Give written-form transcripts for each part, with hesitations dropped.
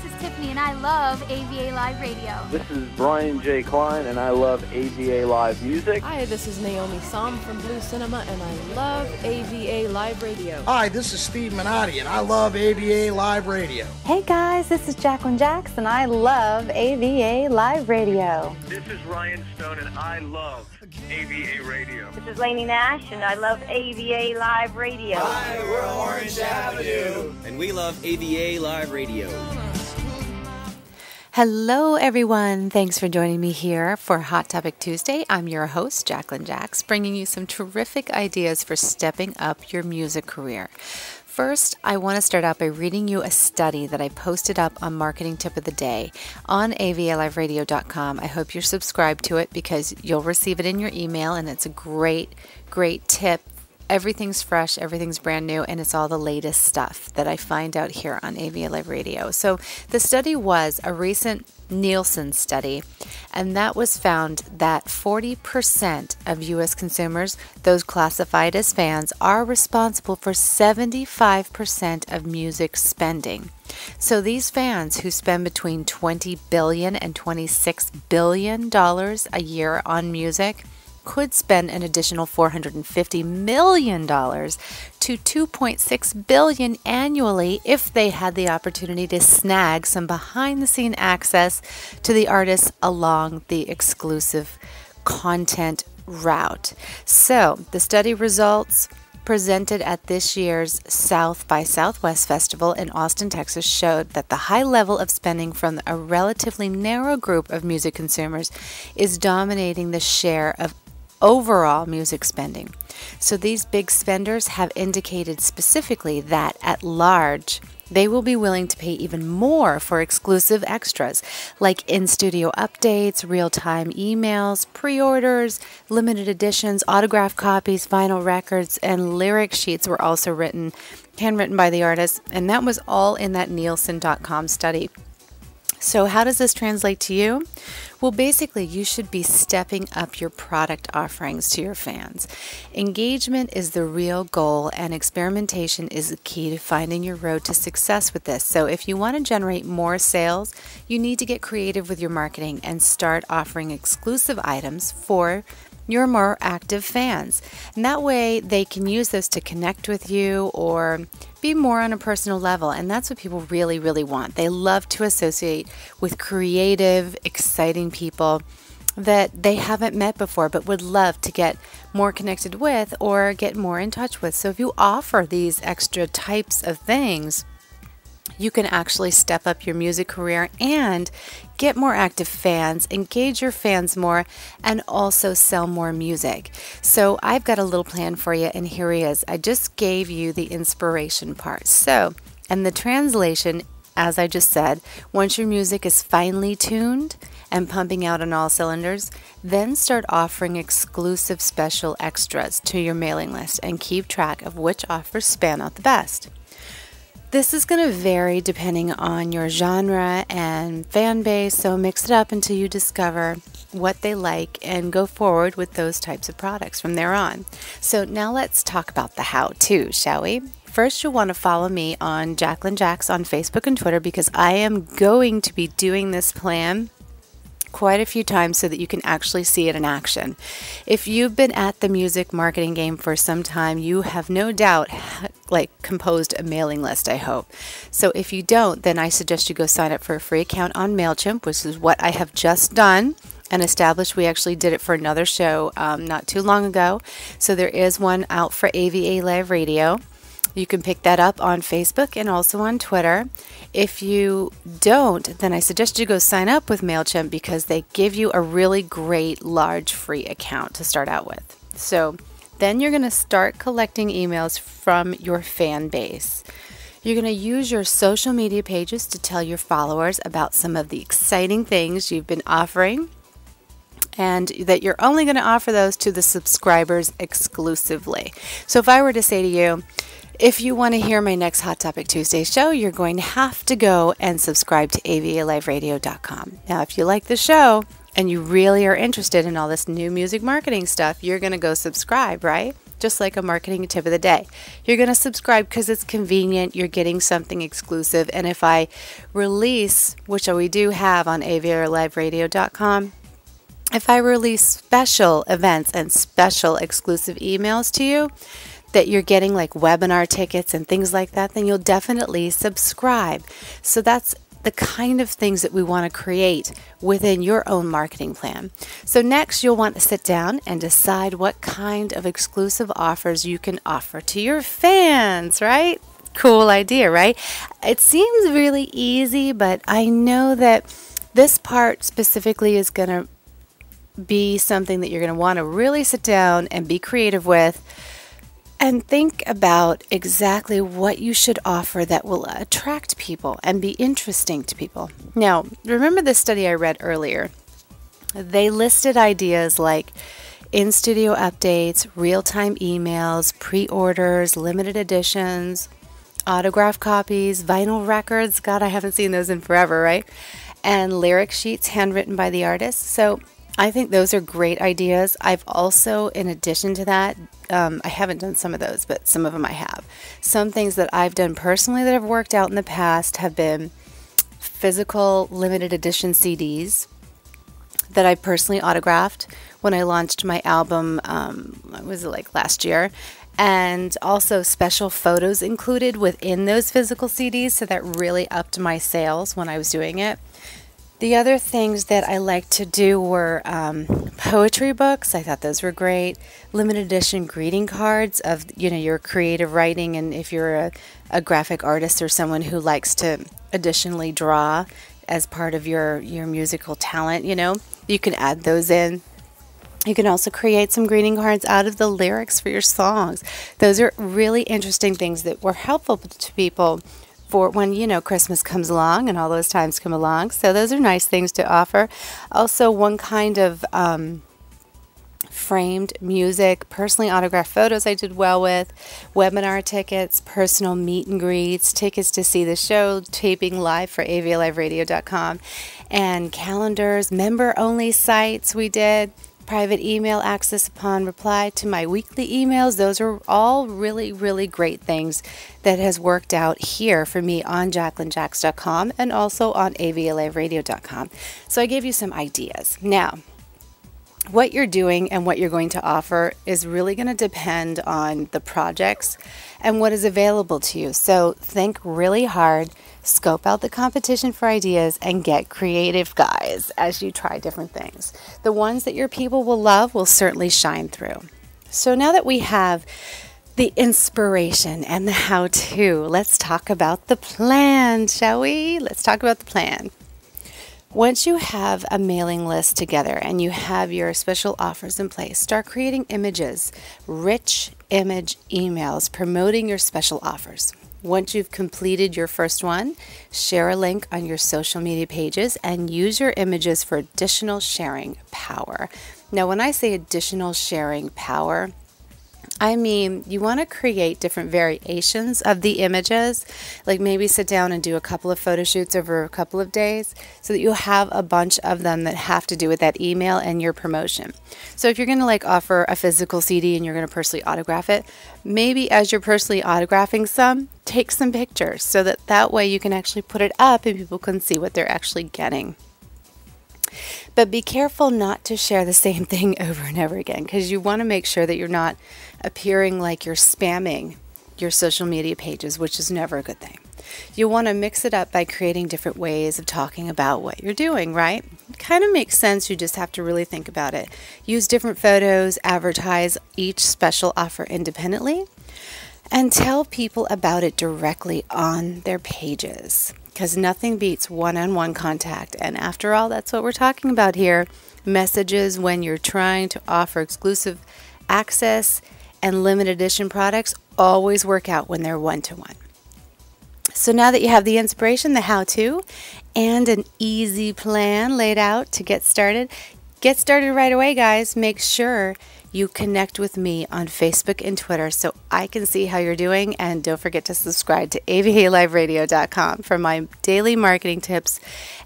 is Tiffany, and I love AVA Live Radio. This is Brian J. Klein, and I love AVA Live music. Hi, this is Naomi Som from Blue Cinema, and I love AVA Live Radio. Hi, this is Steve Minotti, and I love AVA Live Radio. Hey guys, this is Jacqueline Jax, and I love AVA Live Radio. This is Ryan Stone, and I love AVA Radio. This is Lainey Nash, and I love AVA Live Radio. Hi, we're Orange Avenue, and we love AVA Live Radio. Hello, everyone. Thanks for joining me here for Hot Topic Tuesday. I'm your host, Jacqueline Jax, bringing you some terrific ideas for stepping up your music career. First, I want to start out by reading you a study that I posted up on Marketing Tip of the Day on avaliveradio.com. I hope you're subscribed to it because you'll receive it in your email, and it's a great, great tip. Everything's fresh, everything's brand new, and it's all the latest stuff that I find out here on AVA Live Radio. So the study was a recent Nielsen study, and that was found that 40% of U.S. consumers, those classified as fans, are responsible for 75% of music spending. So these fans who spend between $20 billion and $26 billion a year on music could spend an additional $450 million to $2.6 billion annually if they had the opportunity to snag some behind-the-scene access to the artists along the exclusive content route. So the study results presented at this year's South by Southwest Festival in Austin, Texas showed that the high level of spending from a relatively narrow group of music consumers is dominating the share of overall music spending. So these big spenders have indicated specifically that at large, they will be willing to pay even more for exclusive extras like in-studio updates, real-time emails, pre-orders, limited editions, autograph copies, vinyl records, and lyric sheets were also handwritten by the artists, and that was all in that Nielsen.com study. So how does this translate to you? Well, basically, you should be stepping up your product offerings to your fans. Engagement is the real goal, and experimentation is the key to finding your road to success with this. So if you want to generate more sales, you need to get creative with your marketing and start offering exclusive items for your more active fans. And that way they can use those to connect with you or be more on a personal level. And that's what people really, really want. They love to associate with creative, exciting people that they haven't met before but would love to get more connected with or get more in touch with. So if you offer these extra types of things, you can actually step up your music career and get more active fans, engage your fans more, and also sell more music. So I've got a little plan for you, and here he is. I just gave you the inspiration part. So, and the translation, as I just said, once your music is finely tuned and pumping out on all cylinders, then start offering exclusive special extras to your mailing list and keep track of which offers span out the best. This is going to vary depending on your genre and fan base, so mix it up until you discover what they like and go forward with those types of products from there on. So now let's talk about the how-to, shall we? First, you'll want to follow me on Jacqueline Jax on Facebook and Twitter because I am going to be doing this plan quite a few times so that you can actually see it in action. If you've been at the music marketing game for some time, you have no doubt composed a mailing list, I hope. So if you don't, then I suggest you go sign up for a free account on MailChimp, which is what I have just done and established. We actually did it for another show not too long ago. So there is one out for AVA Live Radio. You can pick that up on Facebook and also on Twitter. If you don't, then I suggest you go sign up with MailChimp because they give you a really great large free account to start out with. So then you're going to start collecting emails from your fan base. You're going to use your social media pages to tell your followers about some of the exciting things you've been offering, and that you're only going to offer those to the subscribers exclusively. So if I were to say to you, if you want to hear my next Hot Topic Tuesday show, you're going to have to go and subscribe to avaliveradio.com. Now, if you like the show and you really are interested in all this new music marketing stuff, you're going to go subscribe, right? just like a marketing tip of the day. You're going to subscribe because it's convenient. You're getting something exclusive. And if I release, which we do have on avialiveradio.com, if I release special events and special exclusive emails to you that you're getting like webinar tickets and things like that, then you'll definitely subscribe. So that's the kind of things that we want to create within your own marketing plan. So next, you'll want to sit down and decide what kind of exclusive offers you can offer to your fans, right? Cool idea, right? It seems really easy, but I know that this part specifically is going to be something that you're going to want to really sit down and be creative with and think about exactly what you should offer that will attract people and be interesting to people. Now, remember the study I read earlier? They listed ideas like in-studio updates, real-time emails, pre-orders, limited editions, autograph copies, vinyl records. God, I haven't seen those in forever, right? And lyric sheets handwritten by the artist. So I think those are great ideas. I've also, in addition to that, I haven't done some of those, but some of them I have. Some things that I've done personally that have worked out in the past have been physical limited edition CDs that I personally autographed when I launched my album, was it like last year? And also special photos included within those physical CDs, so that really upped my sales when I was doing it. The other things that I like to do were poetry books. I thought those were great. Limited edition greeting cards of, your creative writing, and if you're a graphic artist or someone who likes to additionally draw as part of your musical talent, you can add those in. You can also create some greeting cards out of the lyrics for your songs. Those are really interesting things that were helpful to people for when, Christmas comes along and all those times come along. So those are nice things to offer. Also, one kind of framed music, personally autographed photos I did well with, webinar tickets, personal meet and greets, tickets to see the show, taping live for avialiveradio.com, and calendars, member-only sites we did, private email access upon reply to my weekly emails. Those are all really, really great things that has worked out here for me on JacquelineJax.com and also on avialiveradio.com. So I gave you some ideas. Now, what you're doing and what you're going to offer is really going to depend on the projects and what is available to you. So think really hard, scope out the competition for ideas, and get creative, guys, as you try different things. The ones that your people will love will certainly shine through. So now that we have the inspiration and the how-to, let's talk about the plan, shall we? Let's talk about the plan. Once you have a mailing list together and you have your special offers in place, start creating images, rich image emails promoting your special offers. Once you've completed your first one, share a link on your social media pages and use your images for additional sharing power. Now, when I say additional sharing power, I mean, you want to create different variations of the images, like maybe sit down and do a couple of photo shoots over a couple of days so that you'll have a bunch of them that have to do with that email and your promotion. So if you're going to offer a physical CD and you're going to personally autograph it, maybe as you're personally autographing some, take some pictures so that way you can actually put it up and people can see what they're actually getting. But be careful not to share the same thing over and over again, because you want to make sure that you're not appearing like you're spamming your social media pages, which is never a good thing. You want to mix it up by creating different ways of talking about what you're doing, right? It kind of makes sense. You just have to really think about it. Use different photos, advertise each special offer independently, and tell people about it directly on their pages, because nothing beats one-on-one contact. And after all, that's what we're talking about here. Messages when you're trying to offer exclusive access and limited edition products always work out when they're one-to-one. So now that you have the inspiration, the how-to, and an easy plan laid out to get started right away, guys. Make sure you connect with me on Facebook and Twitter so I can see how you're doing. And don't forget to subscribe to avialiveradio.com for my daily marketing tips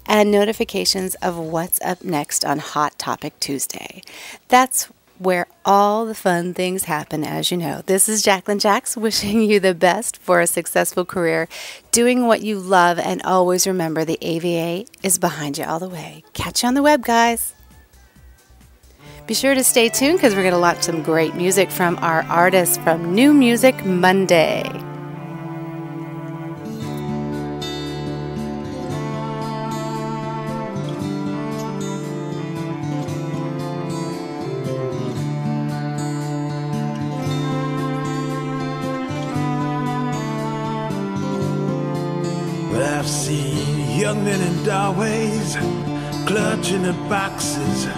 and notifications of what's up next on Hot Topic Tuesday. That's where all the fun things happen, as you know. This is Jacqueline Jax wishing you the best for a successful career, doing what you love, and always remember the AVA is behind you all the way. Catch you on the web, guys. Be sure to stay tuned because we're going to launch some great music from our artists from New Music Monday. Well, I've seen young men in doorways clutching at boxes,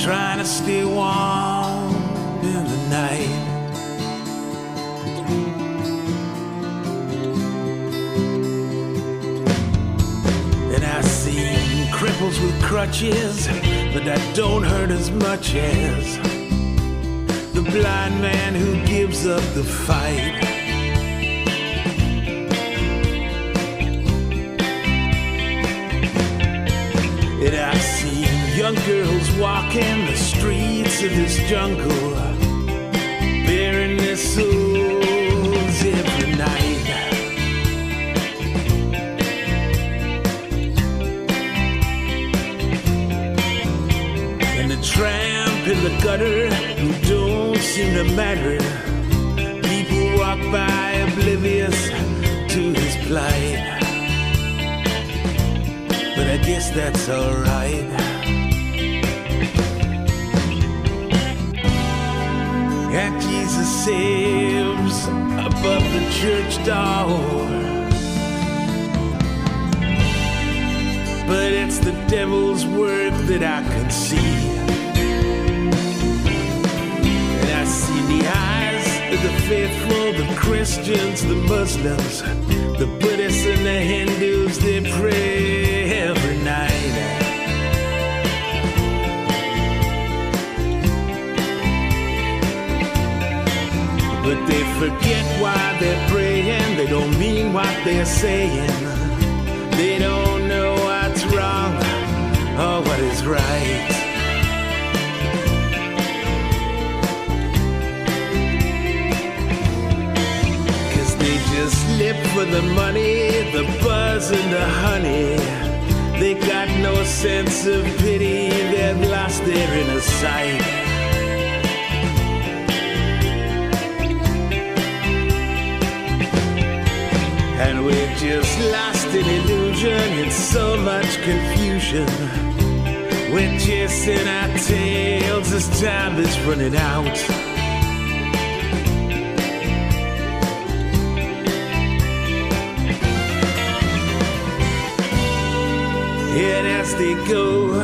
trying to stay warm in the night. And I've seen cripples with crutches, but that don't hurt as much as the blind man who gives up the fight. And I've seen young girls walking the streets of this jungle, bearing their souls every night. And the tramp in the gutter who don't seem to matter, people walk by oblivious to his plight. But I guess that's alright. And Jesus saves above the church door, but it's the devil's work that I can see. And I see the eyes of the faithful, the Christians, the Muslims, the Buddhists and the Hindus, they pray every night. But they forget why they're praying, they don't mean what they're saying. They don't know what's wrong or what is right. Just live for the money, the buzz and the honey. They got no sense of pity, they've lost their inner sight. And we're just lost in illusion, in so much confusion. We're chasing our tails as time is running out. And as they go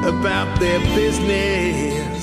about their business,